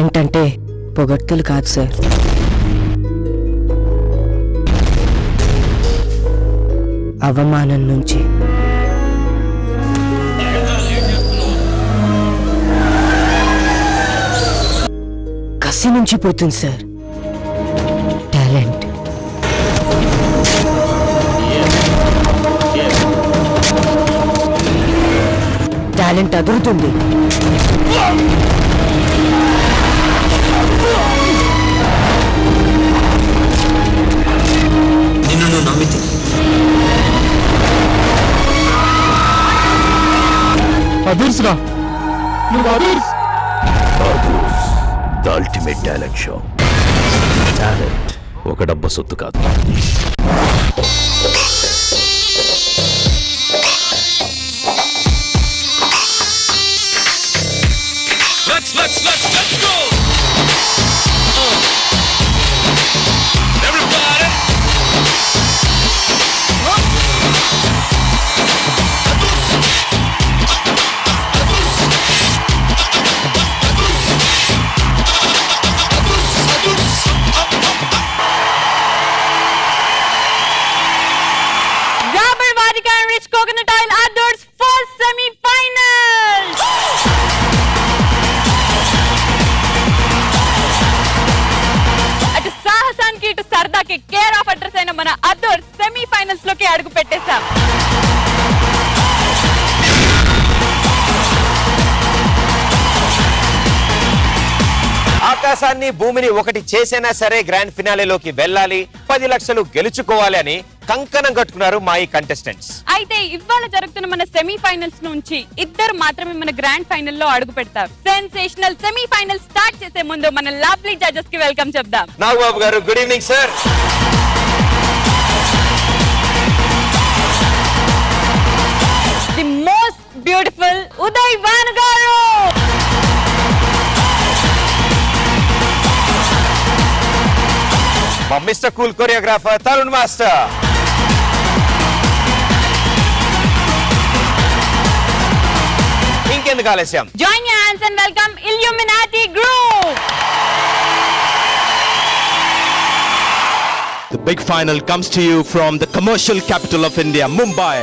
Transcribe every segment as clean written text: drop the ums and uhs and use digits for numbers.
Talent అంటే పొగడ్తలు కాదు సార్, అవమానం నుంచి కసి నుంచి పుడుతుంది సార్ టాలెంట్. టాలెంట్ అదురుతుంది. నిన్ను నువ్వు నమ్మితే అదుర్స్రా, నువ్వు అదుర్స్. The ultimate talent show. Talent ఒక డబ్బు సొత్తు కాదు. Let's go! Everybody! Robert Vodka and Rich Coconut Oil Outdoors first semi-final! అటు సాహసానికి ఇటు సరదాకి కేర్ ఆఫ్ అడ్రస్ అయిన మన అదోర్ సెమీఫైనల్స్ లోకి అడుగు పెట్టేశాం. ఆకాశాన్ని భూమిని ఒకటి చేసైనా సరే గ్రాండ్ ఫినాలేలోకి వెళ్ళాలి, 10 లక్షలు గెలుచుకోవాలి అని కంకణం కట్టుకున్నారు మా ఈ కంటెస్టెంట్స్. అయితే ఇవాళ జరుగుతున్న మన సెమీఫైనల్స్ నుంచి ఇద్దరు మాత్రమే మన గ్రాండ్ ఫైనల్ లో అడుగు పెడతారు. సెన్సేషనల్ సెమీఫైనల్ స్టార్ట్ చేసే ముందు మన లవ్లీ జడ్జెస్ కి వెల్కమ్ చెప్దాం. నాగబాబు గారు, good evening sir. The most beautiful Uday వాన్ గారు, మా mister cool choreographer Tarun master, ఇంకెందుకు ఆలస్యం, join your hands and welcome illuminati group. The big final comes to you from the commercial capital of India, Mumbai,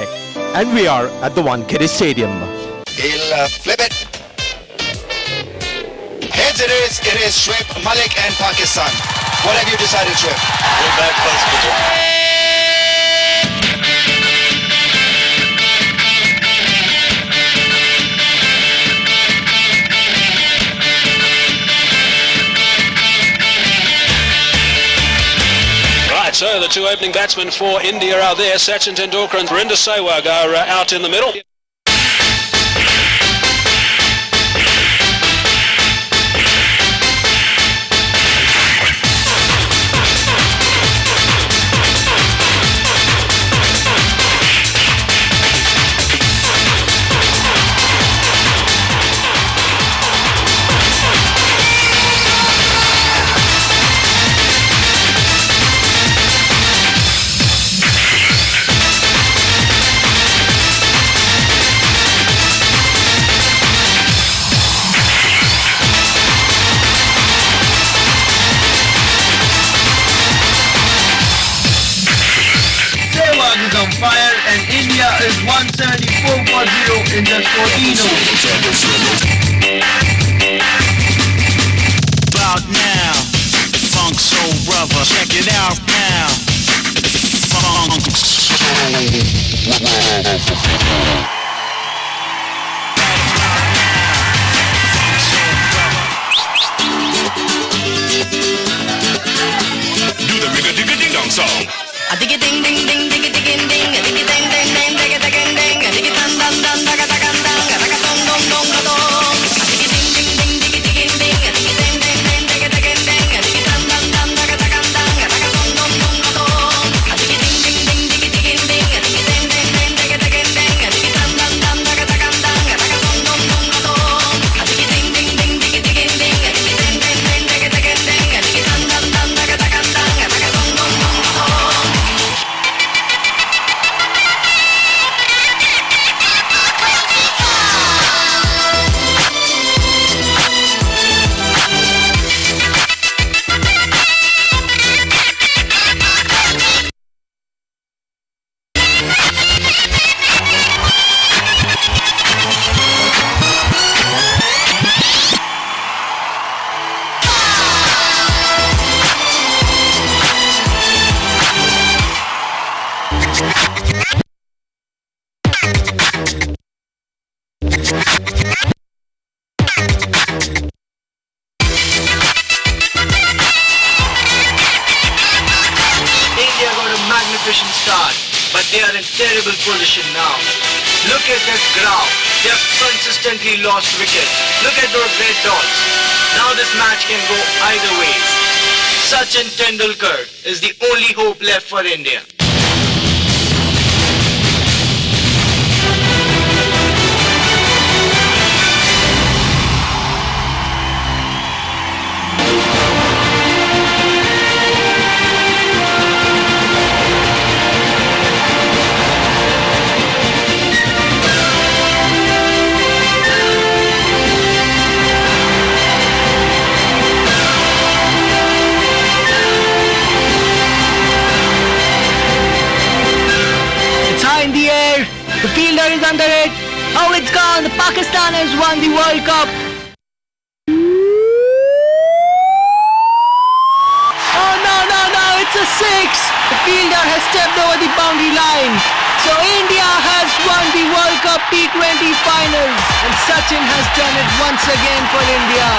and we are at the Wankhede Stadium. He'll flip it. Heads it is Shoaib Malik and Pakistan. What have you decided, Shoaib? We're back first. So the two opening batsmen for India are there. Sachin Tendulkar and Virender Sehwag are out in the middle. Is on fire and India is 174-0 in the 14 overs. About now, Funk Soul Brother, check it out now. Funk Soul Do the rigga-digga-ding-dong song. A diggy ding ding ding diggy ding ding a diggy ding ding ding diggy ding ding a diggy dum dum dum daga daga dum a daga dum dum dum dum a diggy ding ding ding diggy ding ding a diggy ding ding ding diggy ding ding a diggy dum dum dum daga daga dum a daga dum dum dum dum a diggy ding ding ding diggy ding ding a diggy ding ding ding diggy ding ding a diggy dum dum dum daga daga dum a daga dum dum dum dum a diggy ding ding ding diggy ding ding a diggy ding ding ding diggy ding ding a diggy dum dum dum daga daga dum a daga dum dum dum dum. they are in terrible position now. Look at that graph. They have consistently lost wickets. Look at those red dots. Now this match can go either ways. Sachin Tendulkar is the only hope left for India. The fielder is under it. Oh, it's gone. The Pakistan has won the World Cup. Oh, no. It's a 6. The fielder has stepped over the boundary line. So India has won the World Cup T20 finals. And Sachin has done it once again for India.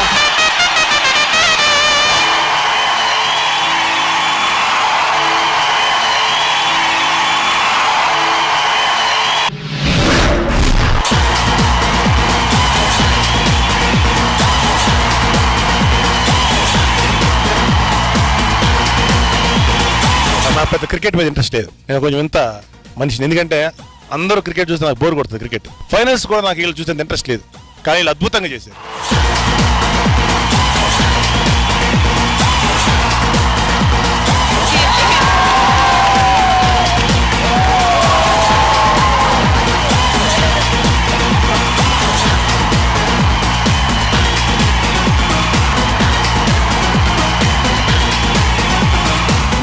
నాకు పెద్ద cricket మీద interest లేదు. నేను కొంచెం ఇంత మనిషిని, ఎందుకంటే అందరూ క్రికెట్ చూస్తే నాకు బోర్ కొడుతుంది. క్రికెట్ ఫైనల్స్ కూడా నాకు వీళ్ళు చూస్తే ఇంట్రెస్ట్ లేదు, కానీ వీళ్ళు అద్భుతంగా చేశారు.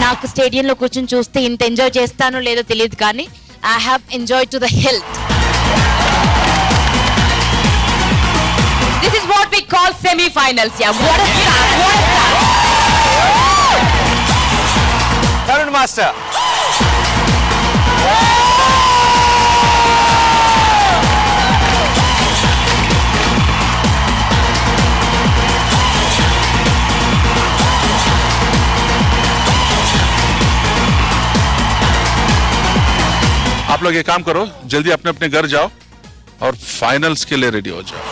నాకు స్టేడియంలో కూర్చొని చూస్తే ఇంత ఎంజాయ్ చేస్తానో లేదో తెలియదు, కానీ I have enjoy to the health. This is what we call semi-finals. Yeah, what a start! What a start! Tarun Master. आप लोग ये काम करो, जल्दी अपने अपने घर जाओ और फाइनल्स के लिए रेडी हो जाओ.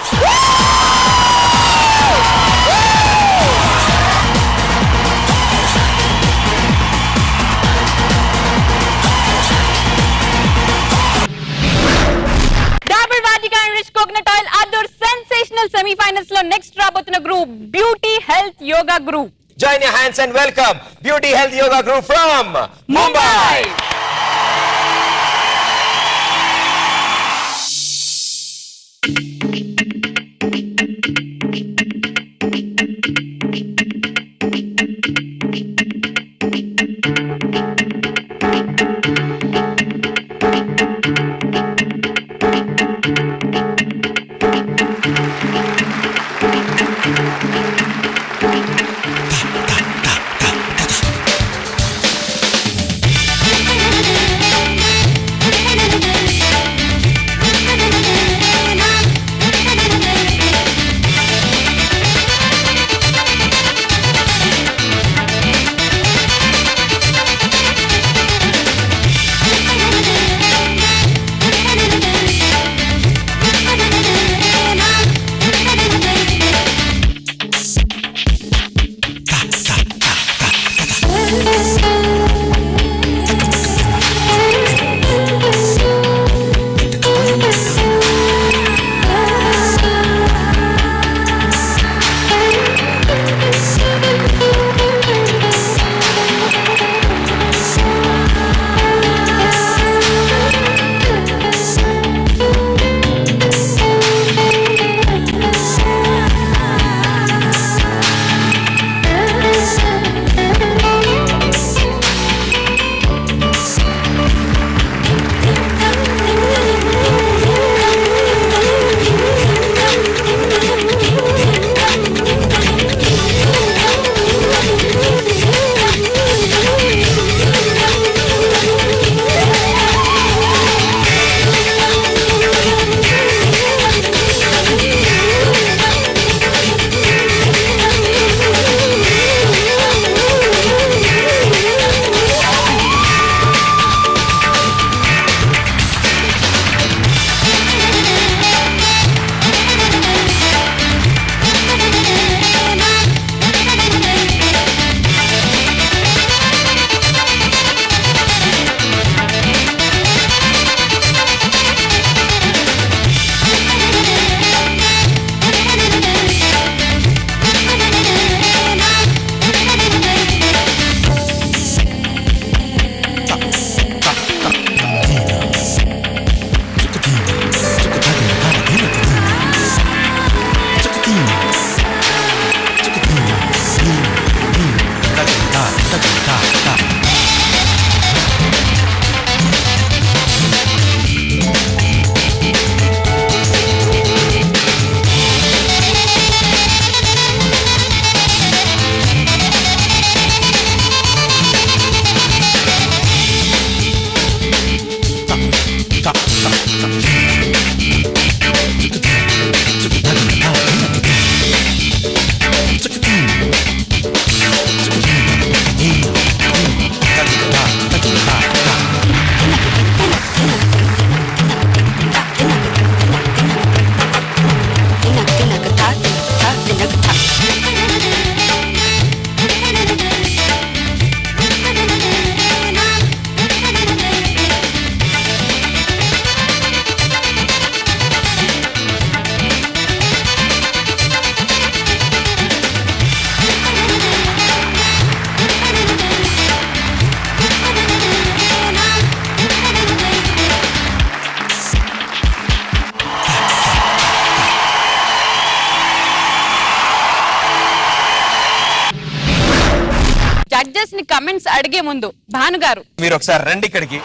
Dabur Vatika and Rich Coconut Oil Adur sensational semi-finals lo next rabothuna group Beauty Health Yoga Group. Join your hands and welcome Beauty Health Yoga Group from Mumbai. Judges ని comments అడిగే ముందు భాను గారు మీరు ఒకసారి రండి ఇక్కడికి.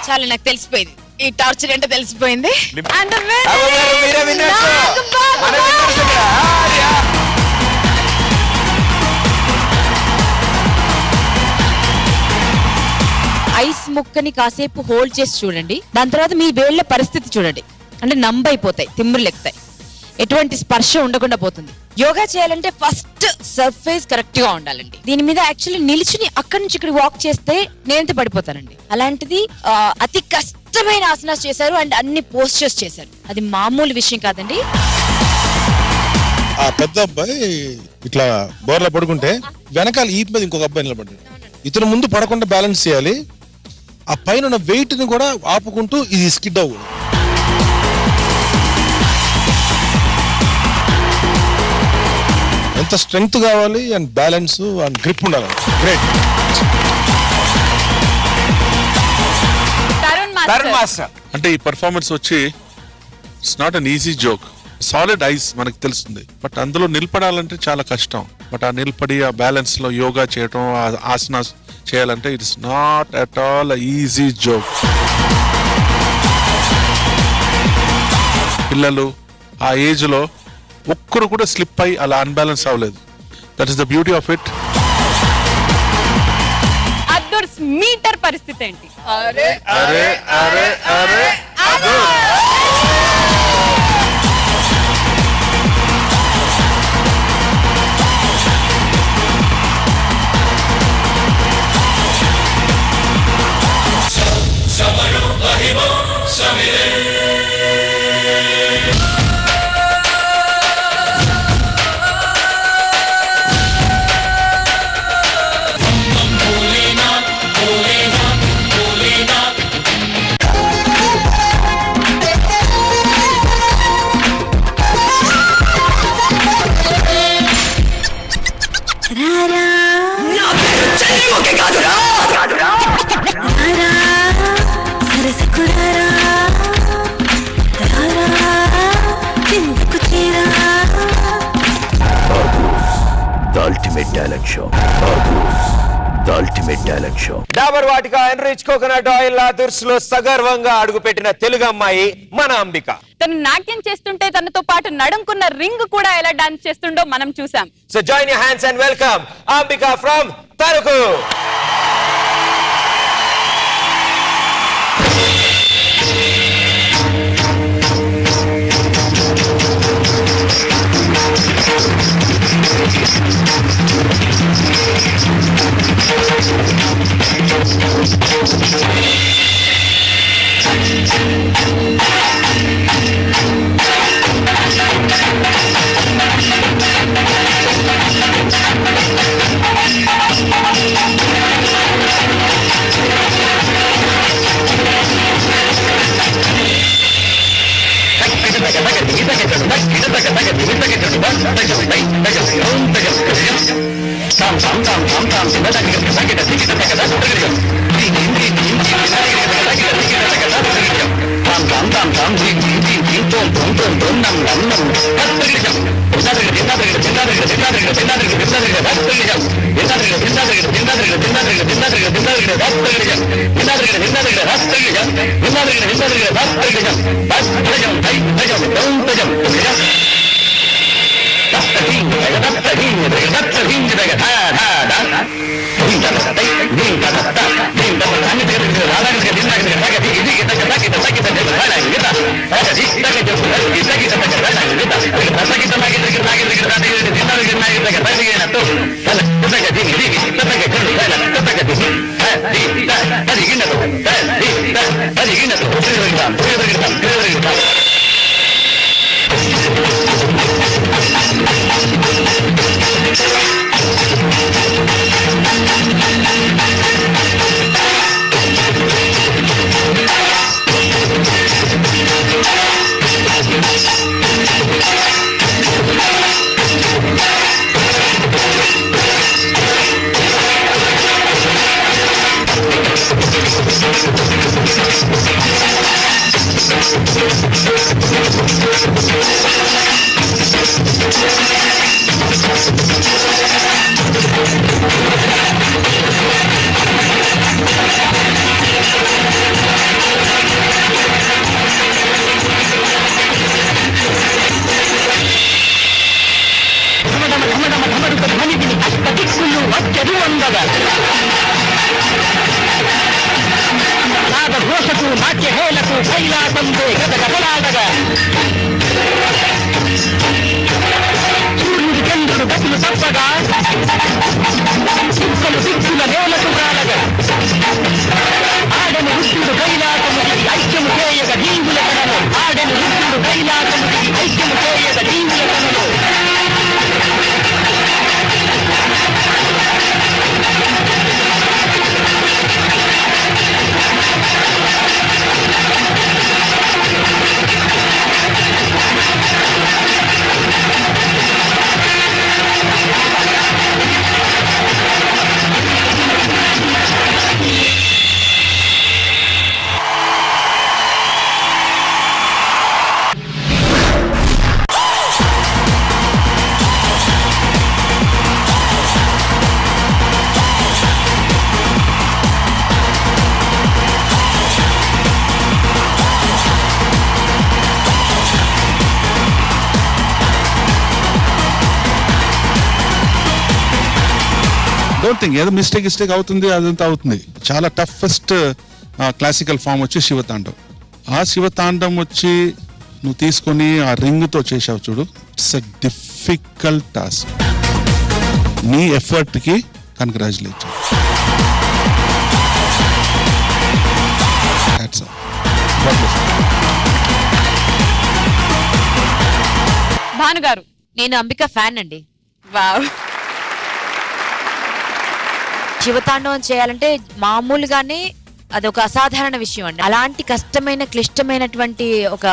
చాలా నాకు తెలిసిపోయింది, ఈ టార్చర్ ఏంటో తెలిసిపోయింది. ఐస్ ముక్కని కాసేపు హోల్డ్ చేసి చూడండి, దాని తర్వాత మీ వేళ్ల పరిస్థితి చూడండి. అంటే నంబ్ అయిపోతాయి, తిమ్మురులు ఎక్కుతాయి, ఎటువంటి స్పర్శ ఉండకుండా పోతుంది. యోగా చేయాలంటే ఫస్ట్ సర్ఫేస్ కరెక్ట్ గా ఉండాలండి. దీని మీద యాక్చువల్లీ నిల్చుని అక్కడి నుంచి ఇక్కడ వాక్ చేస్తే నేనైతే పడిపోతానండి. అలాంటిది అతి కష్టమైన ఆసనాస్ చేశారు అండ్ అన్ని పోస్చర్స్ చేశారు. అది మామూలు విషయం కాదండి. ఆ పెద్ద అబ్బాయి ఇట్లా బోర్లా పడుకుంటే వెనకాల ఈ మీద ఇంకొక అబ్బాయి నిలబడ్డాడు. ఇతను ముందు పడకుండా బ్యాలెన్స్ చేయాలి, ఆ పైన వెయిట్ ని కూడా ఆపుకుంటూ ఇది స్కిడ్ అవ్వదు. ఎంత స్ట్రెంగ్త్ కావాలి అండ్ బ్యాలెన్స్ అండ్ గ్రిప్ ఉండాలి. గ్రేట్. అంటే ఈ పర్ఫార్మెన్స్ వచ్చి it's not an easy joke. Solid ice మనకు తెలుస్తుంది, బట్ అందులో నిలబడాలంటే చాలా కష్టం. బట్ ఆ నిలబడి ఆ బ్యాలెన్స్ లో యోగా చేయటం, ఆసనాస్ చేయాలంటే it's not at all easy joke. పిల్లలు ఆ ఏజ్ లో ఒక్కరు కూడా స్లిప్ అయి అలా అన్బ్యాలెన్స్ అవ్వలేదు. That is the beauty of it. అదుర్స్ మీటర్ పరిస్థితి ఏంటి? అరే అరే అరే అరే ultimate talent show. The ultimate talent show. Dabur Vatika enrich coconut oil Adhurs లో సగర్వంగా అడుగుపెట్టిన తెలుగు అమ్మాయి మన అంబిక. తను నాట్యం చేస్తుంటే తనతో పాటు నడుంకున్న రింగ్ కూడా ఎలా డాన్స్ చేస్తుండో మనం చూసాం. So join your hands and welcome Ambika from Tanuku. నాదఘోషకు నాట్యహేళకు కైలాసందే గదగదలాడగా సూర్యుడి చంద్రుడు గతులు తప్పగా సిక్కులు సిక్కుల నేలకు రాలగా ఆడని రుద్రుడు కైలాసముడికి ఐక్యము చేయగ జీవుల కణలో ఆడని రుద్రుడు కైలాసముడికి ఐక్యము చేయగ జీవుల కణలో డోంట్ థింక్ ఏదో మిస్టేక్ అవుతుంది అదంతా అవుతుంది. చాలా టఫెస్ట్ క్లాసికల్ ఫామ్ వచ్చి శివతాండం. ఆ శివతాండం వచ్చి నువ్వు తీసుకొని ఆ రింగ్తో చేసావు చూడు, ఇట్స్ అ డిఫికల్ట్ టాస్క్. నీ ఎఫర్ట్కి కంగ్రాచులేషన్. భాను గారు, నేను అంబిక ఫ్యాన్ అండి. వావ్. శివతాండవం చేయాలంటే మామూలుగానే అదొక అసాధారణ విషయం అండి. అలాంటి కష్టమైన క్లిష్టమైనటువంటి ఒక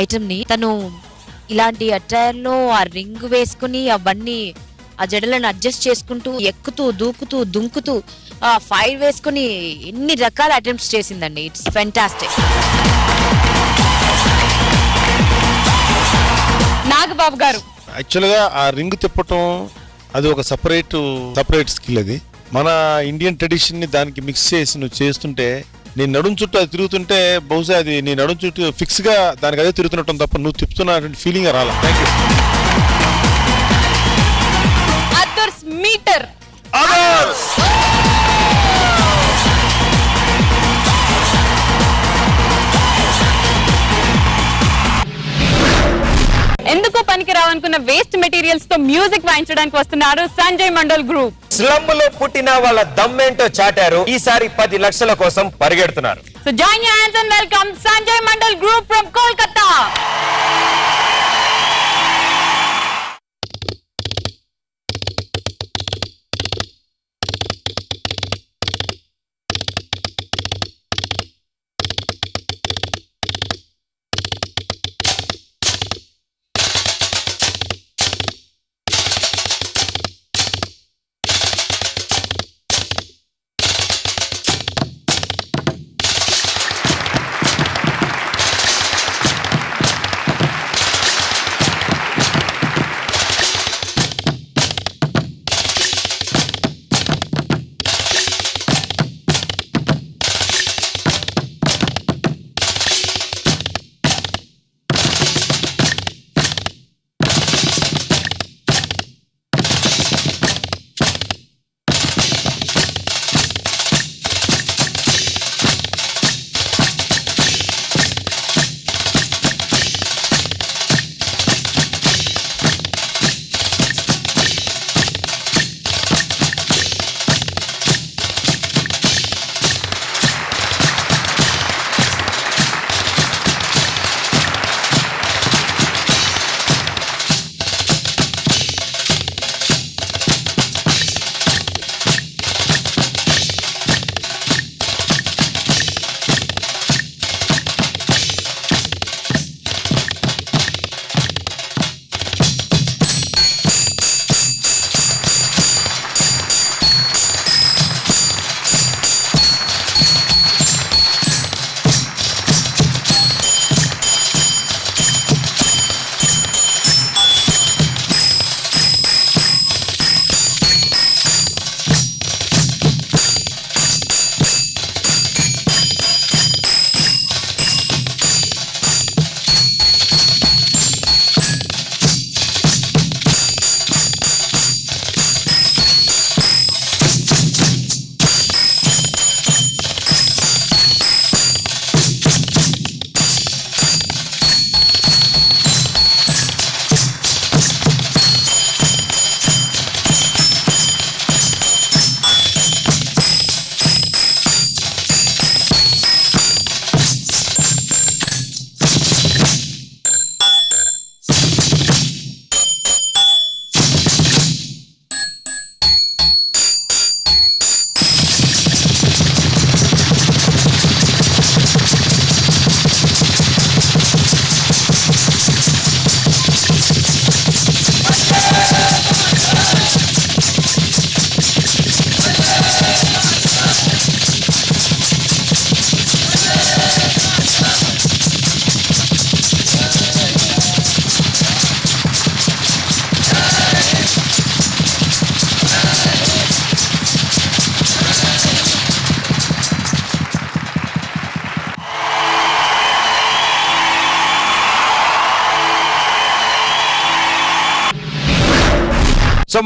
ఐటమ్ ని తను ఇలాంటి అటైర్ లో ఆ రింగ్ వేసుకుని అవన్నీ ఆ జడలను అడ్జస్ట్ చేసుకుంటూ ఎక్కుతూ దూకుతూ దుంకుతూ ఆ ఫైర్ వేసుకుని ఎన్ని రకాల అటెంప్ట్స్ చేసిందండి. It's fantastic. నాగబాబు గారు, యాక్చువల్గా ఆ రింగ్ తిప్పటం అది ఒక సపరేట్ స్కిల్. అది మన ఇండియన్ ట్రెడిషన్ ని దానికి మిక్స్ చేసి నువ్వు చేస్తుంటే నీ నడుం చుట్టూ అది తిరుగుతుంటే బహుశా అది నీ నడుం చుట్టూ ఫిక్స్ గా దానికి అదే తిరుగుతున్నట్టు తప్ప నువ్వు తిప్పుతున్న ఫీలింగ్ రాలా. Thank you. అదర్స్ మీటర్. ఎందుకు పనికి రావనుకున్న వేస్ట్ మెటీరియల్స్ తో మ్యూజిక్ వాయించడానికి వస్తున్నారు సంజయ్ మండల్ గ్రూప్. స్లమ్ లో పుట్టిన వాళ్ళ దమ్మేంటో చాటారు. ఈసారి 10 లక్షల కోసం పరిగెడుతున్నారు. So join your hands and welcome Sanjay Mandal Group from Kolkata.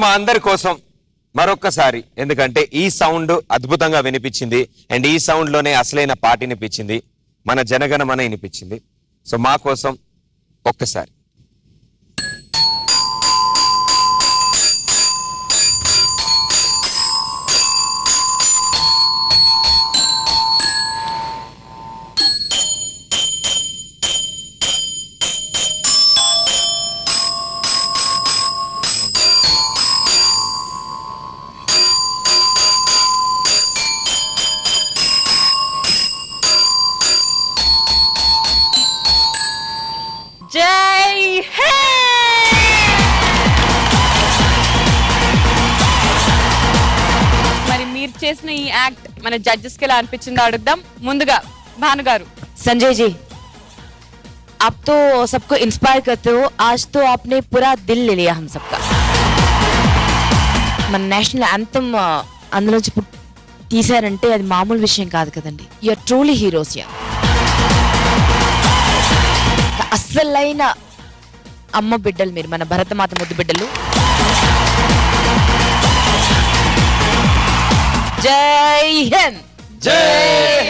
మా అందరి కోసం మరొక్కసారి, ఎందుకంటే ఈ సౌండ్ అద్భుతంగా వినిపించింది అండ్ ఈ సౌండ్ లోనే అసలైన పాట వినిపించింది, మన జనగణమన వినిపించింది. సో మా కోసం ఒక్కసారి జై హింద్. మరి మీరు చేసిన ఈ యాక్ట్ మన జడ్జెస్ కి ఎలా అనిపించిందో అడుగుదాం. ముందుగా భాను గారు. संजय जी, आप तो सबको इंस्पायर करते हो. आज तो आपने पूरा दिल ले लिया हम सबका. మన నేషనల్ యాంథమ్ అందులో తీసారంటే అది మామూలు విషయం కాదు కదండి. You are truly heroes. Yeah, అస్సలైన అమ్మ బిడ్డలు మీరు, మన భరతమాత ముద్దు బిడ్డలు. జై హింద్. జై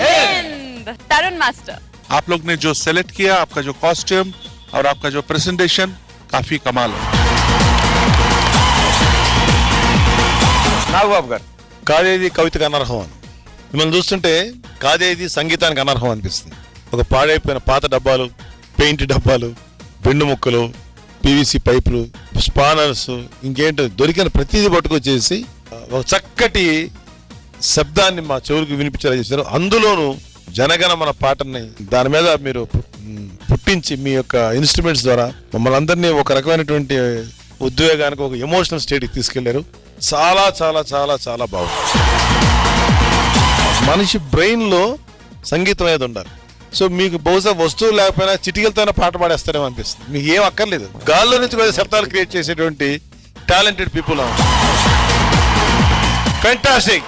హింద్. तरुण मास्टर, आप लोग ने जो सेलेक्ट किया, आपका जो कॉस्ट्यूम और आपका जो प्रेजेंटेशन काफी कमाल है. నాగబాబు గారు, కాదేది కవితకు అనర్హం అని మిమ్మల్ని చూస్తుంటే కాదేది సంగీతానికి అనర్హం అనిపిస్తుంది. ఒక పాడైపోయిన పాత డబ్బాలు, పెయింట్ డబ్బాలు, బెండు ముక్కలు, పీవీసీ పైపులు, స్పానర్స్, ఇంకేంటో దొరికిన ప్రతిదీ పట్టుకొచ్చేసి ఒక చక్కటి శబ్దాన్ని మా చెవులకు వినిపించేలా చేశారు. అందులోనూ జనగణమన పాటని దాని మీద మీరు పుట్టించి మీ యొక్క ఇన్స్ట్రుమెంట్స్ ద్వారా మమ్మల్ని అందరినీ ఒక రకమైనటువంటి ఉద్వేగానికి, ఒక ఎమోషనల్ స్టేట్కి తీసుకెళ్లారు. చాలా చాలా చాలా చాలా బాగుంది. మనిషి బ్రెయిన్లో సంగీతం అనేది ఉండాలి. సో మీకు బహుశా వస్తువు లేకపోయినా చిటికలతోనే పాట పాడేస్తారేమో అనిపిస్తుంది. మీకు ఏం అక్కర్లేదు, గాల్లో నుంచి కూడా శబ్దాలు క్రియేట్ చేసేటువంటి talented people. Fantastic.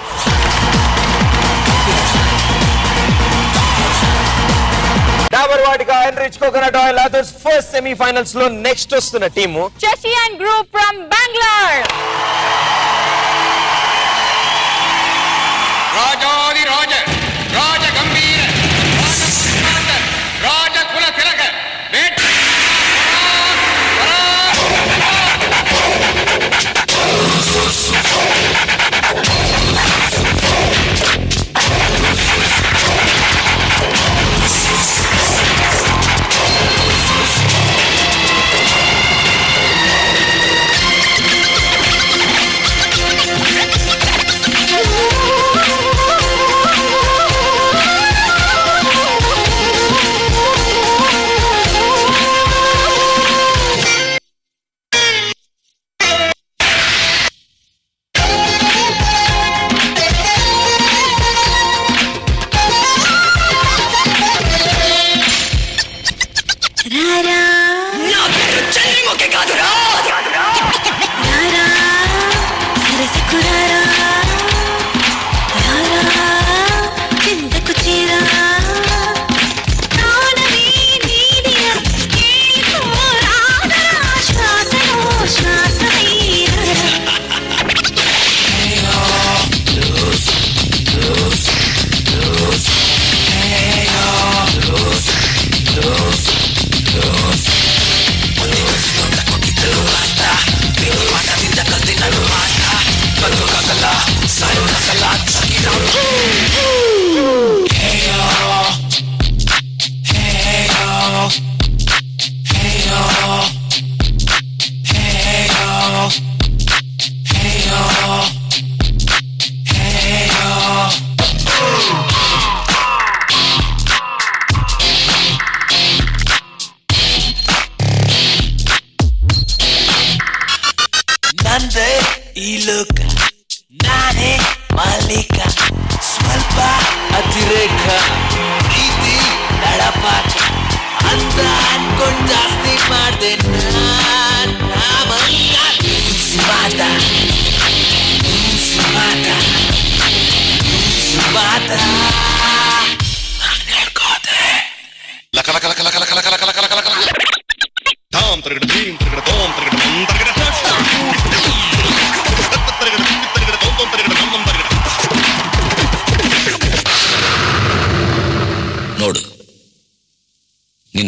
Dabur Vatika enrich coconut oil Adhurs first semifinals లో నెక్స్ట్ వస్తున్న team Shashi and group from Bengaluru. రాజాది రాజ, రాజ గంభీర, రాజ కుల తిలక,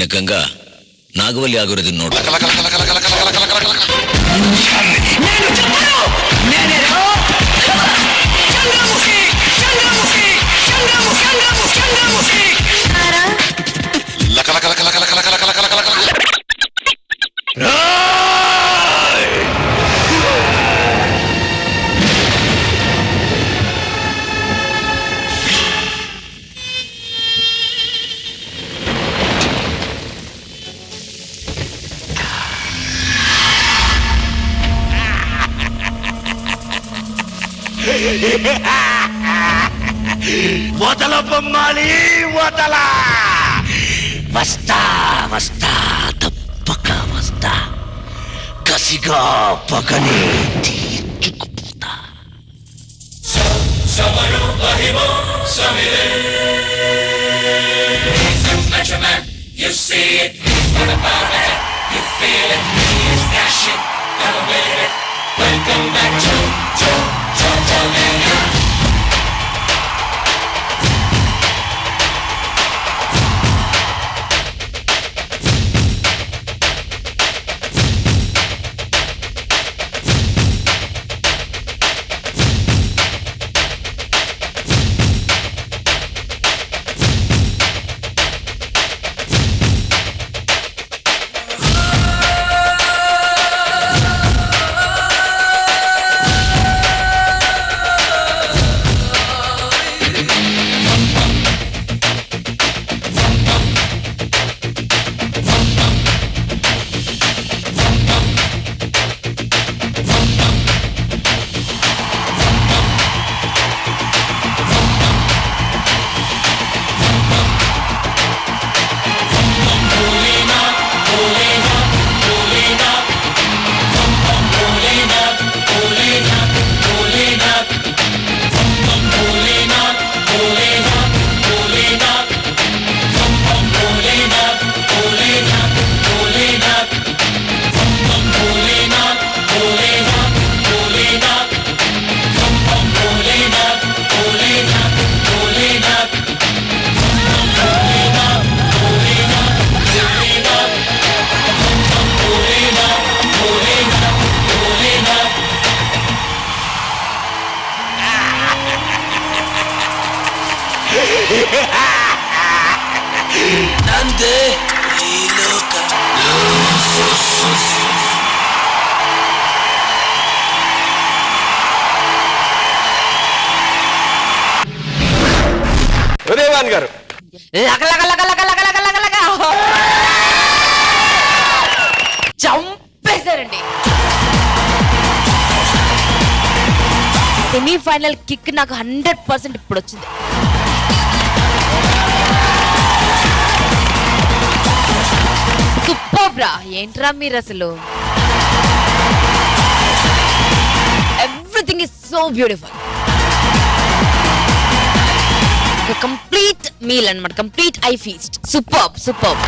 ఏకంగా నాగవల్లి ఆగురది నోట్ వదల బొమ్మాలి వదల వస్తా వస్తా తప్పక వస్తా కసిగా పగని తీర్చుకుపోతా You see it, he's not about it. You feel it, he's dashing. Come with it. Welcome back, Joe. Nande Liloka ఉదయవాన్ గారు చంపేశారండి. సెమీఫైనల్ కిక్ నాకు 100% ఇప్పుడు వచ్చింది. సూపర్ బ్రా, ఏంట్రా మీరు అసలు. Everything is so beautiful. Complete meal అన్నమాట, complete eye feast. Super super.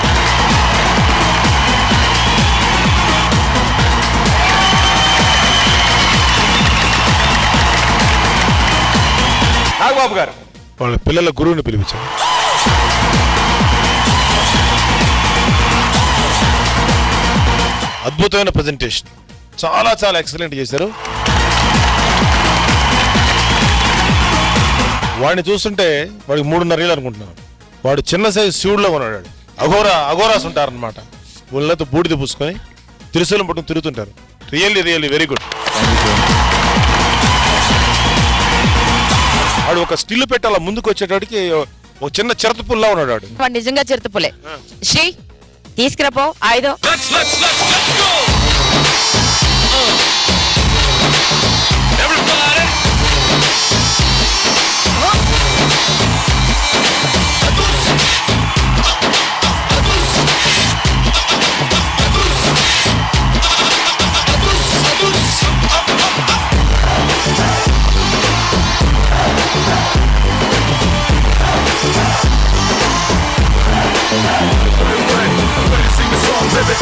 Nagababu గారు వాళ్ళ పిల్లల గురువుని పిలిపించారు. అద్భుతమైన ప్రెజెంటేషన్, చాలా చాలా ఎక్సలెంట్ చేశారు. వాడిని చూస్తుంటే వాడికి 3.5 ఏళ్ళు అనుకుంటున్నాను. వాడు చిన్న సైజు శివుడులో ఉన్నాడు. అఘోరాస్ ఉంటారనమాట. వాళ్ళతో బూడిద పూసుకొని త్రిశూలం పట్టుకుని తిరుగుతుంటారు. Really very good. వాడు ఒక స్టిల్ పెట్టి అలా ముందుకు వచ్చేటాడికి ఒక చిన్న చిరతపుల్లా ఉన్నాడు. వాడు నిజంగా చిరతపులే. శ్రీ తీసుకురాపో ఆయుధం.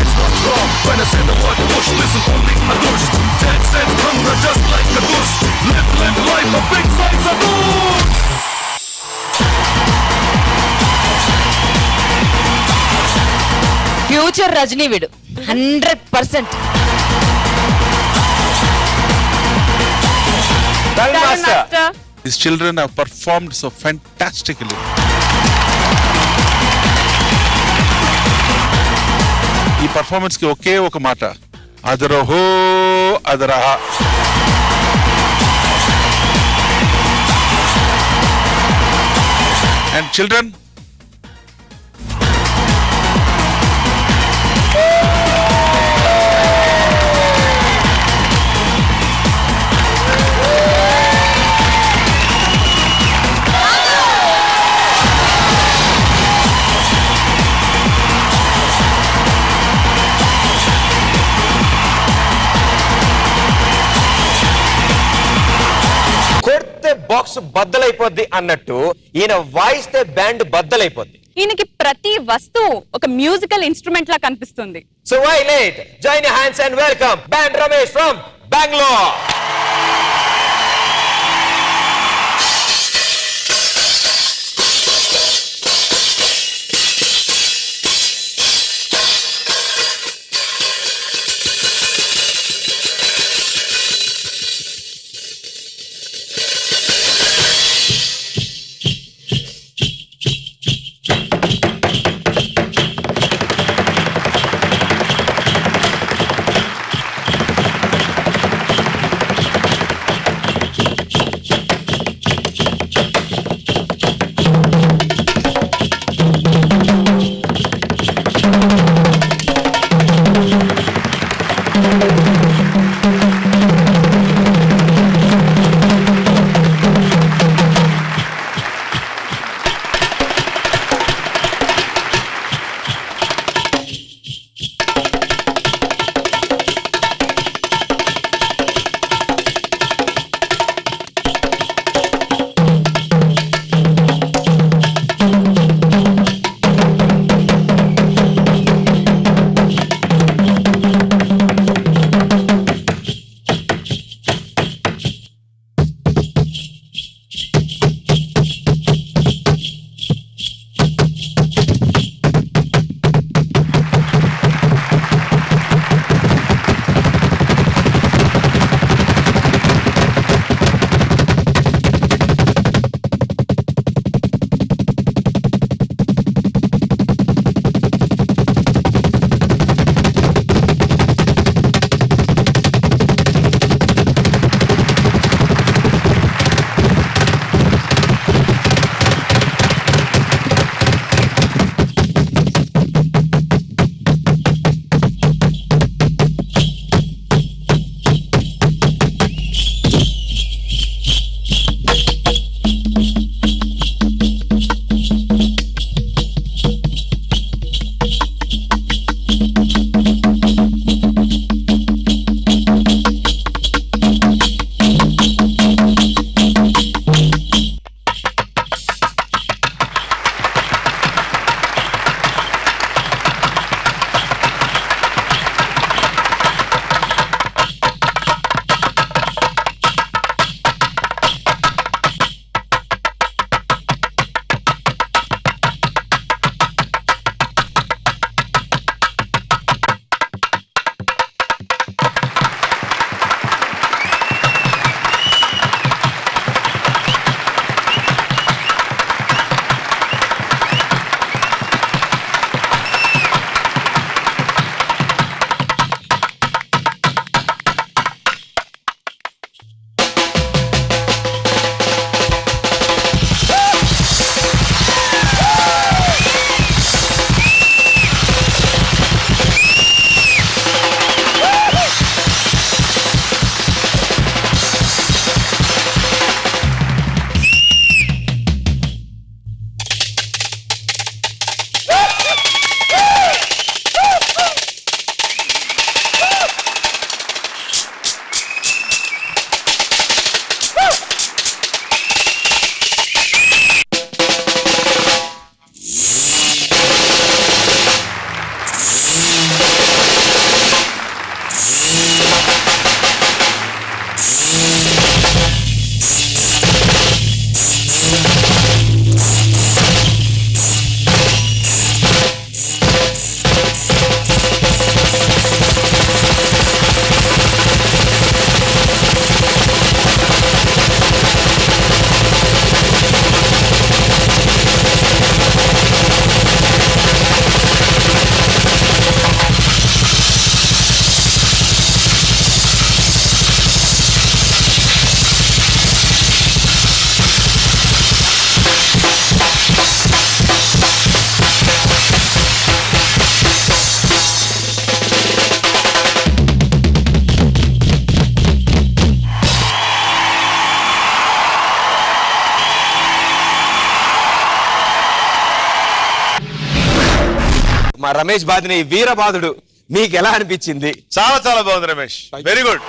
It's not wrong when I say the word push. Listen only a douche. Dance, conga just like a douche. Future Rajini వీడు 100%. These children have performed so fantastically. ఈ పర్ఫార్మెన్స్ కి ఒకే ఒక మాట, అదరహో అదరహ. And children, బాక్స్ బద్దలైపోద్ది అన్నట్టు ఈయన వాయిస్తే బ్యాండ్ బద్దలైపోద్ది. ఈయనకి ప్రతి వస్తువు ఒక మ్యూజికల్ ఇన్స్ట్రుమెంట్ లా కనిపిస్తుంది. So why late, join your hands and welcome band Ramesh from Bengaluru. మా రమేష్ బాధిని వీరబాధుడు మీకు ఎలా అనిపించింది? చాలా చాలా బాగుంది రమేష్, వెరీ గుడ్.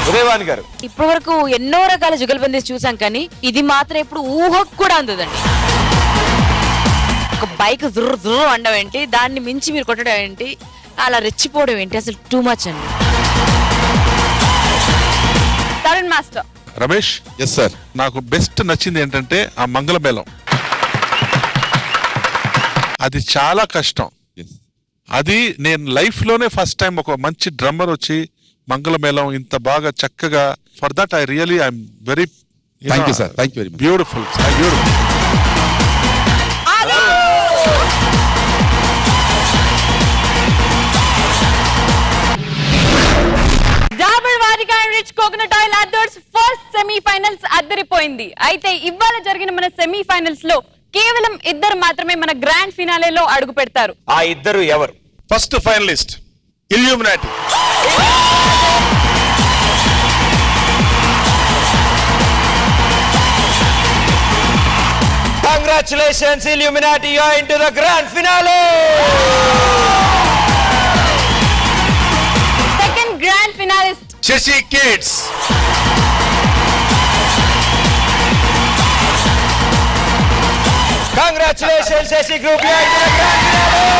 ఉదయవాణి గారు, ఇప్పటి వరకు ఎన్నో రకాల జుగల్బందీ చూసాం కానీ ఇది మాత్రం ఇప్పుడు ఊహకు కూడా అందదండి. ఒక బైక్ జుర్రు జుర్రు అనడం ఏంటి, దాన్ని మించి మీరు కొట్టడం ఏంటి, అలా రెచ్చిపోవడం ఏంటి, అసలు టూ మచ్ అండి. Tarun master. Ramesh, yes sir, నాకు బెస్ట్ నచ్చింది ఏంటంటే ఆ మంగళమేళం. అది చాలా కష్టం. అది నేను లైఫ్ లోనే ఫస్ట్ టైం ఒక మంచి డ్రమ్మర్ వచ్చి మంగళమేళం ఇంత బాగా చక్కగా, for that I really I am very thank you sir, thank you very much. Beautiful, beautiful. Dabur Vatika enrich coconut oil Adhurs first semifinals అద్దరిపోయింది. అయితే ఇవాళ జరిగిన మన సెమీఫైనల్స్ లో కేవలం ఇద్దరు మాత్రమే మన గ్రాండ్ ఫినాలేలో అడుగు పెడతారు. ఆ ఇద్దరు ఎవరు? First finalist Illuminati. Congratulations, Illuminati, you are into the grand finale. Second grand finalist, Shashi Kids. Congratulations, Shashi Group, you are into the grand finale.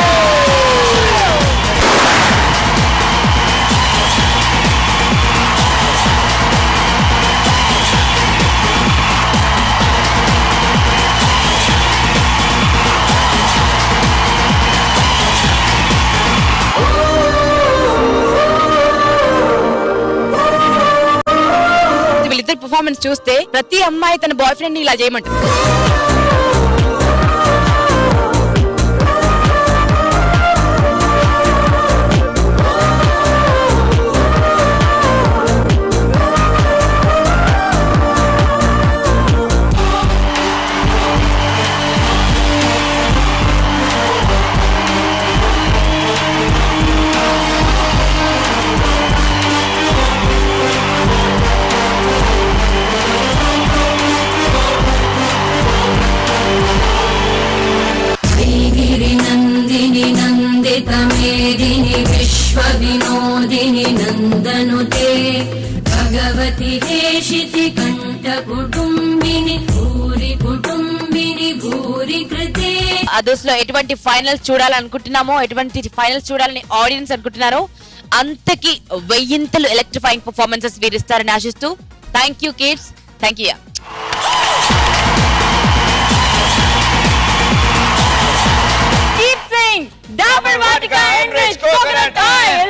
వీళ్ళిద్దరు పర్ఫార్మెన్స్ చూస్తే ప్రతి అమ్మాయి తన బాయ్ ఫ్రెండ్ ఇలా చేయమంటారు. मेदिनि विश्व विनोदिनि नंदनुते भगवति हेशिति कंठ कुटुंबिनि भूरि कुटुंबिनि भूरि कृते. అదర్స్ లో ఎటువంటి ఫైనల్స్ చూడాలనుకుంటున్నామో, ఎటువంటి ఫైనల్స్ చూడాలని ఆడియన్స్ అనుకుంటున్నారో అంతకి వెయ్యింతలు ఎలక్ట్రిఫైయింగ్ పర్ఫార్మెన్సెస్ వీరిస్తారని ఆశిస్తూ thank you kids, thank you. Keep saying Dabur Vatika and Rich Coconut Oil.